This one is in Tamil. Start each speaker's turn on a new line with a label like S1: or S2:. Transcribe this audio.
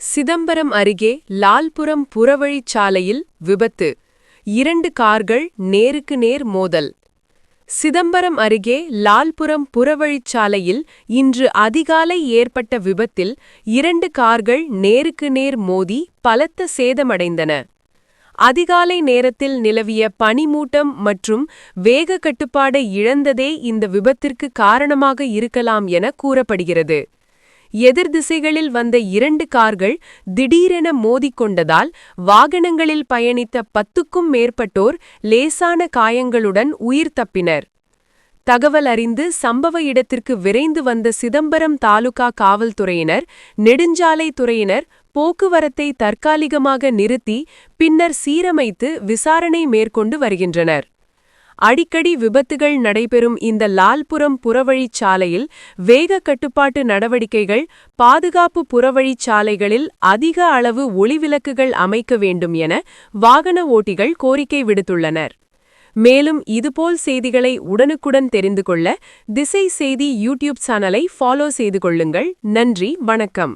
S1: சிதம்பரம் அருகே லால்புரம் புறவழிச்சாலையில் விபத்து. 2 கார்கள் நேருக்கு நேர் மோதல். சிதம்பரம் அருகே லால்புரம் புறவழிச்சாலையில் இன்று அதிகாலை ஏற்பட்ட விபத்தில் 2 கார்கள் நேருக்கு நேர் மோதி பலத்த சேதமடைந்தன. அதிகாலை நேரத்தில் நிலவிய பனிமூட்டம் மற்றும் வேக கட்டுப்பாடு இழந்ததே இந்த விபத்திற்கு காரணமாக இருக்கலாம் என கூறப்படுகிறது. எதிர் திசைகளில் வந்த 2 கார்கள் திடீரென மோதிக்கொண்டதால் வாகனங்களில் பயணித்த 10க்கும் மேற்பட்டோர் லேசான காயங்களுடன் உயிர் தப்பினர். தகவல் அறிந்து சம்பவ இடத்திற்கு விரைந்து வந்த சிதம்பரம் தாலுகா காவல்துறையினர், நெடுஞ்சாலைத் துறையினர் போக்குவரத்தை தற்காலிகமாக நிறுத்தி பின்னர் சீரமைத்து விசாரணை மேற்கொண்டு வருகின்றனர். அடிக்கடி விபத்துகள் நடைபெறும் இந்த லால்புரம் புறவழிச்சாலையில் வேக கட்டுப்பாட்டு நடவடிக்கைகள், பாதுகாப்பு புறவழிச்சாலைகளில் அதிக அளவு ஒளிவிளக்குகள் அமைக்க வேண்டும் என வாகன ஓட்டிகள் கோரிக்கை விடுத்துள்ளனர். மேலும் இதுபோல் செய்திகளை உடனுக்குடன் தெரிந்து கொள்ள திசை செய்தி யூடியூப் சேனலை ஃபாலோ செய்து கொள்ளுங்கள். நன்றி, வணக்கம்.